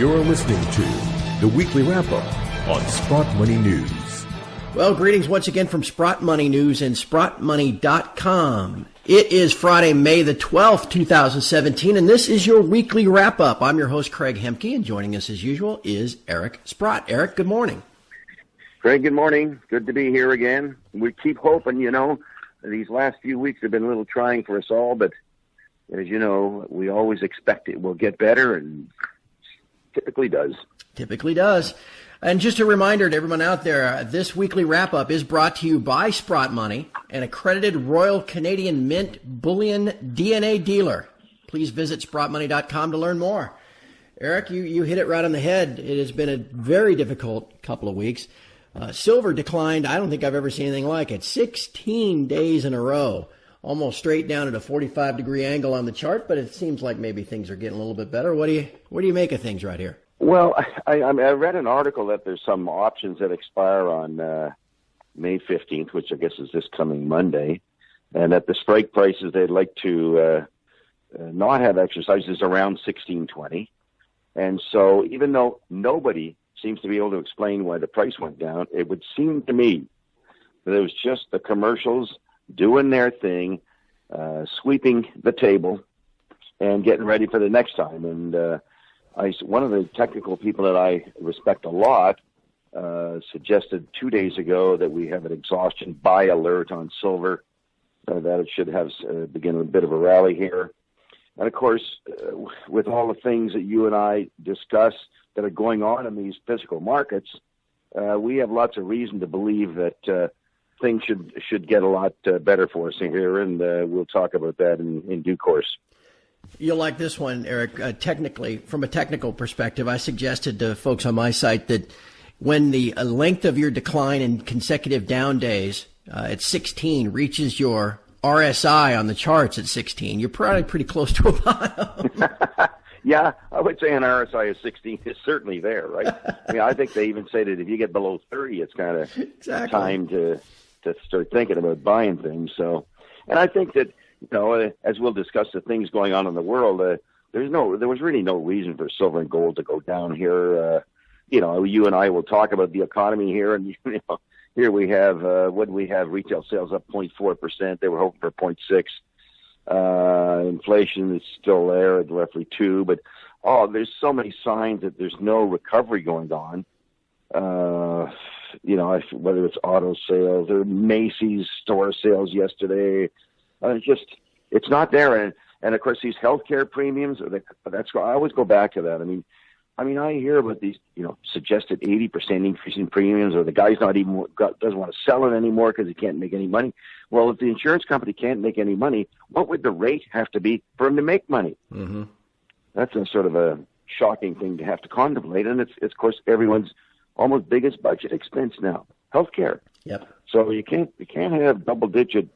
You're listening to the Weekly Wrap-Up on Sprott Money News. Well, greetings once again from Sprott Money News and SprottMoney.com. It is Friday, May the 12th, 2017, and this is your Weekly Wrap-Up. I'm your host, Craig Hemke, and joining us as usual is Eric Sprott. Eric, good morning. Craig, good morning. Good to be here again. We keep hoping, these last few weeks have been a little trying for us all, but as you know, we always expect it will get better, and typically does. Typically does. And just a reminder to everyone out there, this weekly wrap-up is brought to you by Sprott Money, an accredited Royal Canadian Mint bullion DNA dealer. Please visit SprottMoney.com to learn more. Eric, you hit it right on the head. It has been a very difficult couple of weeks. Silver declined. I don't think I've ever seen anything like it. 16 days in a row, almost straight down at a 45-degree angle on the chart, but it seems like maybe things are getting a little bit better. What do you make of things right here? Well, I read an article that there's some options that expire on May 15th, which I guess is this coming Monday, and that the strike prices they'd like to not have exercises around 16.20. And so even though nobody seems to be able to explain why the price went down, it would seem to me that it was just the commercials doing their thing, sweeping the table and getting ready for the next time. And one of the technical people that I respect a lot suggested 2 days ago that we have an exhaustion buy alert on silver, that it should have begin a bit of a rally here. And of course, with all the things that you and I discuss that are going on in these physical markets, we have lots of reason to believe that things should get a lot better for us here, and we'll talk about that in due course. You'll like this one, Eric. Technically, from a technical perspective, I suggested to folks on my site that when the length of your decline in consecutive down days at 16 reaches your RSI on the charts at 16, you're probably pretty close to a bottom. Yeah, I would say an RSI of 16 is certainly there, right? I mean, I think they even say that if you get below 30, it's kind of time to start thinking about buying things. So, and I think that, as we'll discuss the things going on in the world, there was really no reason for silver and gold to go down here. You and I will talk about the economy here, and here we have what do we have? Retail sales up 0.4%. They were hoping for 0.6. Inflation is still there at roughly 2%, but there's so many signs that there's no recovery going on. Whether it's auto sales or Macy's store sales yesterday. It's not there. And of course, these healthcare premiums, I always go back to that. I hear about these, suggested 80% increase in premiums, or the guy's doesn't want to sell it anymore because he can't make any money. Well, if the insurance company can't make any money, what would the rate have to be for him to make money? Mm-hmm. That's a sort of a shocking thing to have to contemplate. And it's of course, everyone's almost biggest budget expense now, healthcare. Yep. So you can't have double-digit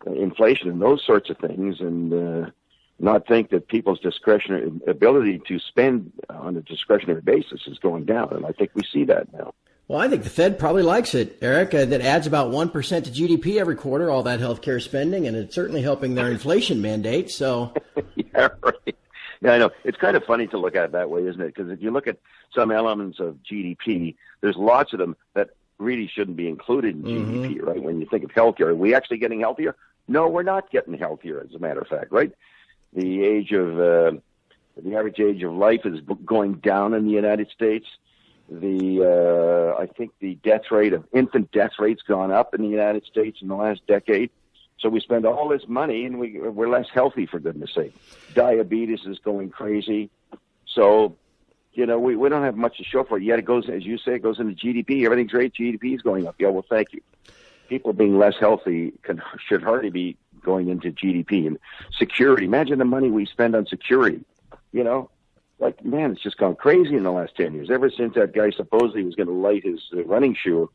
inflation and those sorts of things, and not think that people's discretionary ability to spend on a discretionary basis is going down. And I think we see that now. Well, I think the Fed probably likes it, Eric. That adds about 1% to GDP every quarter, all that healthcare spending, and it's certainly helping their inflation mandate. So, yeah, right. Yeah, I know. It's kind of funny to look at it that way, isn't it? Because if you look at some elements of GDP, there's lots of them that really shouldn't be included in GDP, right? When you think of healthcare, are we actually getting healthier? No, we're not getting healthier, as a matter of fact, right? The average age of life is going down in the United States. I think the infant death rate's gone up in the United States in the last decade. So we spend all this money and we're less healthy, for goodness sake. Diabetes is going crazy. So, we don't have much to show for it yet. It goes, as you say, it goes into GDP. Everything's great. GDP is going up. Yeah, well, thank you. People being less healthy should hardly be going into GDP. And security, imagine the money we spend on security. It's just gone crazy in the last 10 years. Ever since that guy supposedly was going to light his running shoe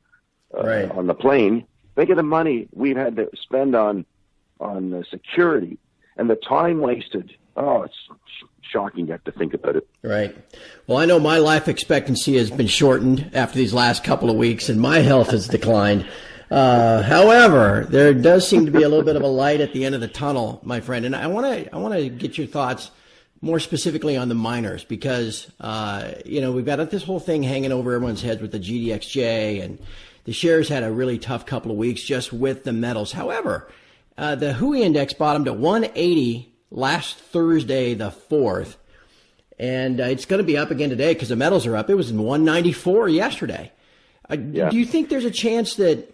on the plane, think of the money we've had to spend on security and the time wasted. Oh, it's shocking to have to think about it. Right. Well, I know my life expectancy has been shortened after these last couple of weeks, and my health has declined. However, there does seem to be a little bit of a light at the end of the tunnel, my friend. And I want to get your thoughts more specifically on the miners, because, we've got this whole thing hanging over everyone's heads with the GDXJ, and the shares had a really tough couple of weeks just with the metals. However, the Hui index bottomed at 180 last Thursday, the 4th, and it's going to be up again today because the metals are up. It was in 194 yesterday. Do you think there's a chance that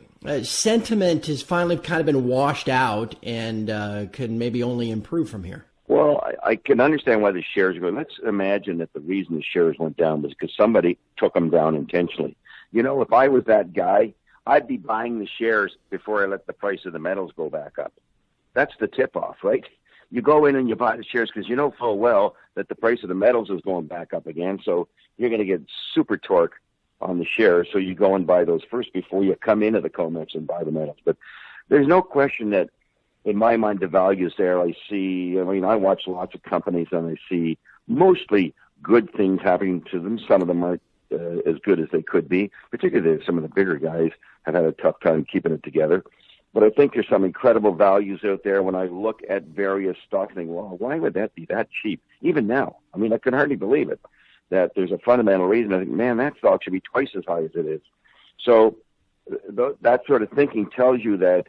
sentiment has finally kind of been washed out and can maybe only improve from here? Well, I can understand why the shares are going. Let's imagine that the reason the shares went down was because somebody took them down intentionally. If I was that guy, I'd be buying the shares before I let the price of the metals go back up. That's the tip-off, right? You go in and you buy the shares because you know full well that the price of the metals is going back up again, so you're going to get super torque on the shares, so you go and buy those first before you come into the COMEX and buy the metals. But there's no question that, in my mind, the value's there. I watch lots of companies and I see mostly good things happening to them. Some of them aren't as good as they could be, particularly some of the bigger guys have had a tough time keeping it together. But I think there's some incredible values out there. When I look at various stocks, I think, well, why would that be that cheap? Even now, I can hardly believe it, that there's a fundamental reason. I think, man, that stock should be twice as high as it is. So that sort of thinking tells you that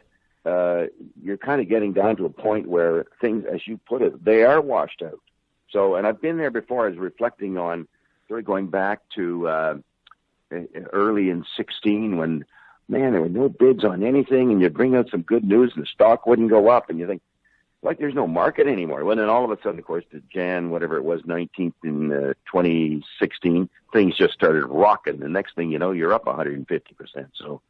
you're kind of getting down to a point where things, as you put it, they are washed out. So, and I've been there before. I was reflecting on sort of going back to early in 16 when, man, there were no bids on anything, and you'd bring out some good news and the stock wouldn't go up, and you think, like, there's no market anymore. Well, then all of a sudden, of course, the whatever it was, 19th in 2016, things just started rocking. The next thing you know, you're up 150%. So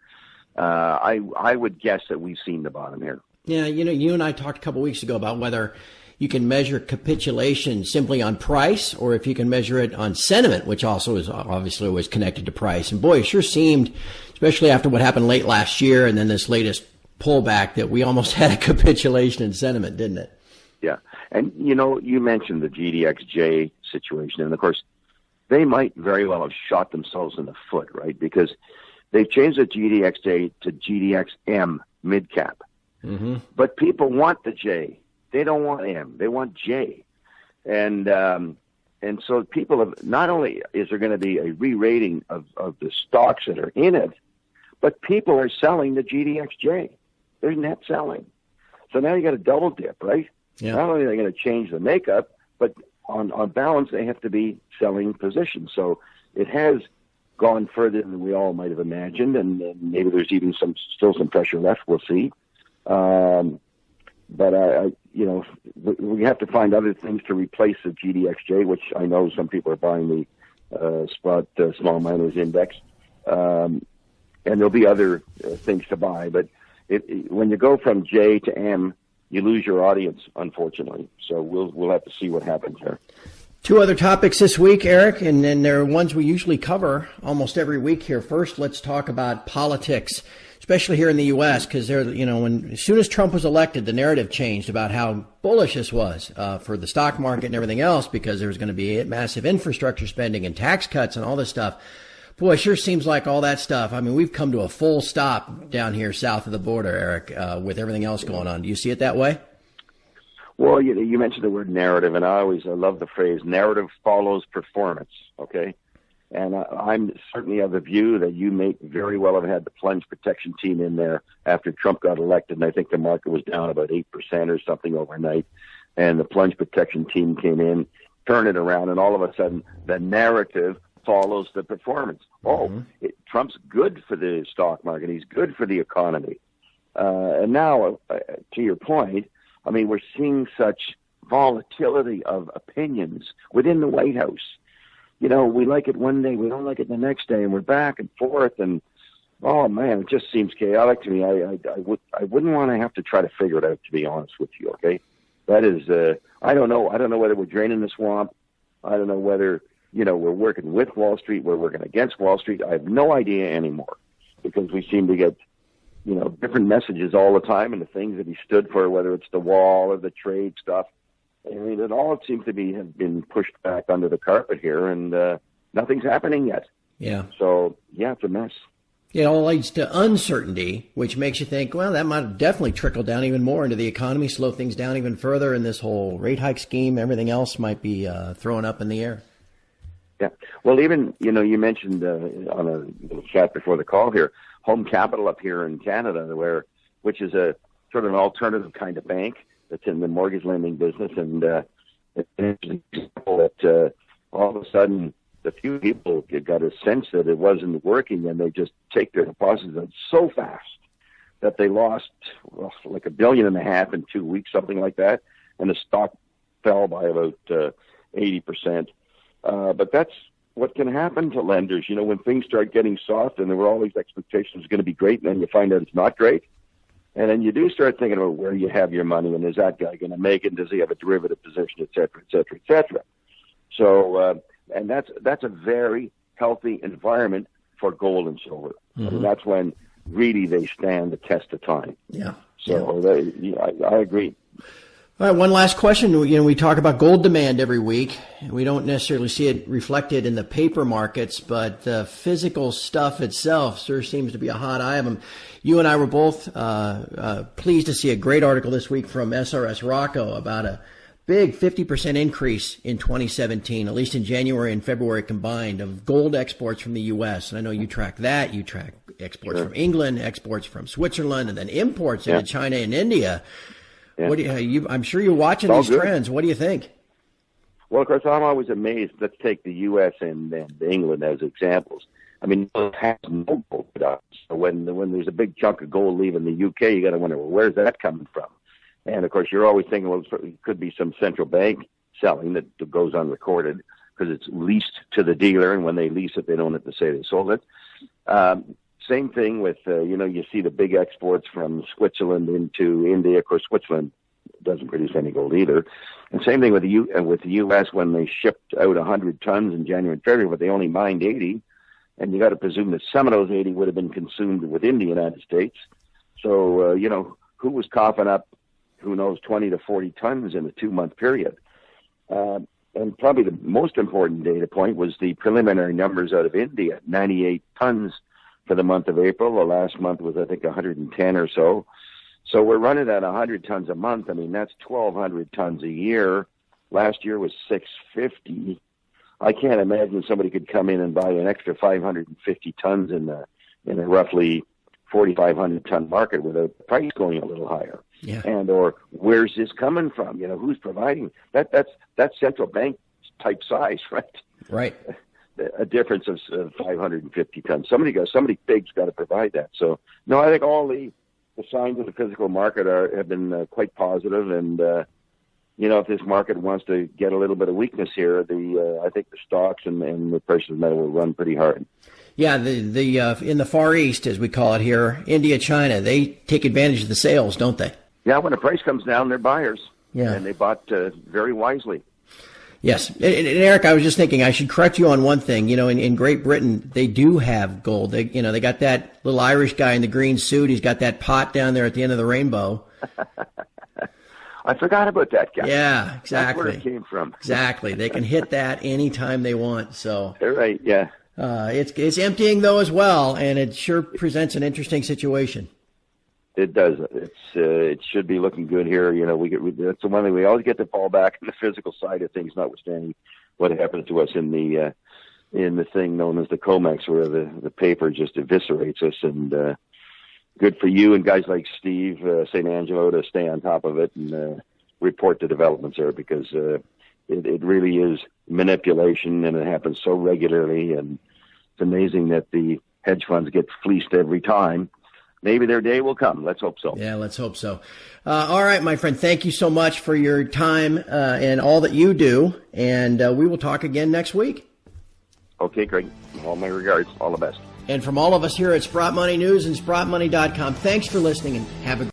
I would guess that we've seen the bottom here. Yeah, you and I talked a couple of weeks ago about whether you can measure capitulation simply on price or if you can measure it on sentiment, which also is obviously always connected to price. And boy, it sure seemed, especially after what happened late last year and then this latest pullback, that we almost had a capitulation in sentiment, didn't it? Yeah. And, you mentioned the GDXJ situation. And, of course, they might very well have shot themselves in the foot, right? Because they've changed the GDXJ to GDXM mid-cap. Mm-hmm. But people want the J. They don't want M. They want J. And so people have, not only is there going to be a re-rating of the stocks that are in it, but people are selling the GDXJ. They're net selling. So now you got a double dip, right? Yeah. Not only are they going to change the makeup, but on balance, they have to be selling positions. So it has gone further than we all might have imagined, and maybe there's even still some pressure left. We'll see. But we have to find other things to replace the GDXJ, which I know some people are buying the Sprott Small Miners Index, and there'll be other things to buy. But when you go from J to M, you lose your audience, unfortunately. So we'll have to see what happens there. Two other topics this week, Eric, and then they're ones we usually cover almost every week here. First, let's talk about politics, especially here in the U.S., because as soon as Trump was elected, the narrative changed about how bullish this was for the stock market and everything else, because there was going to be massive infrastructure spending and tax cuts and all this stuff. Boy, it sure seems like all that stuff. we've come to a full stop down here south of the border, Eric, with everything else going on. Do you see it that way? Well, you mentioned the word narrative, and I love the phrase narrative follows performance, okay? And I'm certainly of the view that you may very well have had the plunge protection team in there after Trump got elected, and I think the market was down about 8% or something overnight, and the plunge protection team came in, turned it around, and all of a sudden the narrative follows the performance. Trump's good for the stock market. He's good for the economy. And now, to your point, we're seeing such volatility of opinions within the White House. We like it one day, we don't like it the next day, and we're back and forth. And, oh, man, it just seems chaotic to me. I wouldn't want to have to try to figure it out, to be honest with you, okay? That is, I don't know. I don't know whether we're draining the swamp. I don't know whether, we're working with Wall Street, we're working against Wall Street. I have no idea anymore, because we seem to get different messages all the time, and the things that he stood for, whether it's the wall or the trade stuff. It all seems to have been pushed back under the carpet here, and nothing's happening yet. Yeah. So, yeah, it's a mess. It all leads to uncertainty, which makes you think, well, that might definitely trickle down even more into the economy, slow things down even further, and this whole rate hike scheme, everything else might be thrown up in the air. Yeah. Well, even, you mentioned on a little chat before the call here, Home Capital up here in Canada, which is a sort of an alternative kind of bank that's in the mortgage lending business. And it's an example that all of a sudden the few people got a sense that it wasn't working, and they just take their deposits out so fast that they lost like $1.5 billion in 2 weeks, something like that. And the stock fell by about 80%. But that's what can happen to lenders, when things start getting soft and there were all these expectations going to be great, and then you find out it's not great. And then you do start thinking about where you have your money, and is that guy going to make it? Does he have a derivative position, et cetera, et cetera, et cetera. So, and that's a very healthy environment for gold and silver. Mm-hmm. I mean, that's when really they stand the test of time. Yeah. So I agree. All right, one last question. We talk about gold demand every week. We don't necessarily see it reflected in the paper markets, but the physical stuff itself sure seems to be a hot item. You and I were both pleased to see a great article this week from SRS Rocco about a big 50% increase in 2017, at least in January and February combined, of gold exports from the U.S. And I know you track that. You track exports from England, exports from Switzerland, and then imports into China and India. Yeah. What do I'm sure you're watching these trends. What do you think? Well, of course, I'm always amazed. Let's take the U.S. and England as examples. I mean, it has no gold production. So when there's a big chunk of gold leaving the U.K., you got to wonder, well, where's that coming from? And, of course, you're always thinking, well, it could be some central bank selling that goes unrecorded because it's leased to the dealer, and when they lease it, they don't have to say they sold it. Same thing with, you see the big exports from Switzerland into India. Of course, Switzerland doesn't produce any gold either. And same thing with the U.S. when they shipped out 100 tons in January and February, but they only mined 80. And you got to presume that some of those 80 would have been consumed within the United States. So, who was coughing up, who knows, 20 to 40 tons in a 2-month period? And probably the most important data point was the preliminary numbers out of India, 98 tons for the month of April. The last month was, I think, 110 or so. So we're running at 100 tons a month. I mean, that's 1,200 tons a year. Last year was 650. I can't imagine somebody could come in and buy an extra 550 tons in a roughly 4,500 ton market without the price going a little higher. Yeah. And or where's this coming from? Who's providing that? That's central bank type size, right? Right. A difference of 550 tons. Somebody big's got to provide that. So no, I think all the signs of the physical market have been quite positive, and if this market wants to get a little bit of weakness here, I think the stocks and the prices of metal will run pretty hard. Yeah, the in the Far East, as we call it here, India, China, they take advantage of the sales, don't they? Yeah, when the price comes down, they're buyers. Yeah, and they bought very wisely. Yes. And Eric, I was just thinking I should correct you on one thing. In Great Britain, they do have gold. They got that little Irish guy in the green suit. He's got that pot down there at the end of the rainbow. I forgot about that guy. Yeah, exactly. That's where it came from. Exactly. They can hit that anytime they want. So. They're right, yeah. It's emptying, though, as well, and it sure presents an interesting situation. It does. It should be looking good here. That's the one thing we always get to fall back on the physical side of things, notwithstanding what happens to us in the thing known as the COMEX, where the paper just eviscerates us. And good for you and guys like Steve St. Angelo to stay on top of it and report the developments there, because it really is manipulation, and it happens so regularly. And it's amazing that the hedge funds get fleeced every time. Maybe their day will come. Let's hope so. Yeah, let's hope so. All right, my friend, thank you so much for your time and all that you do. And we will talk again next week. Okay, Craig. All my regards. All the best. And from all of us here at Sprott Money News and SprottMoney.com, thanks for listening, and have a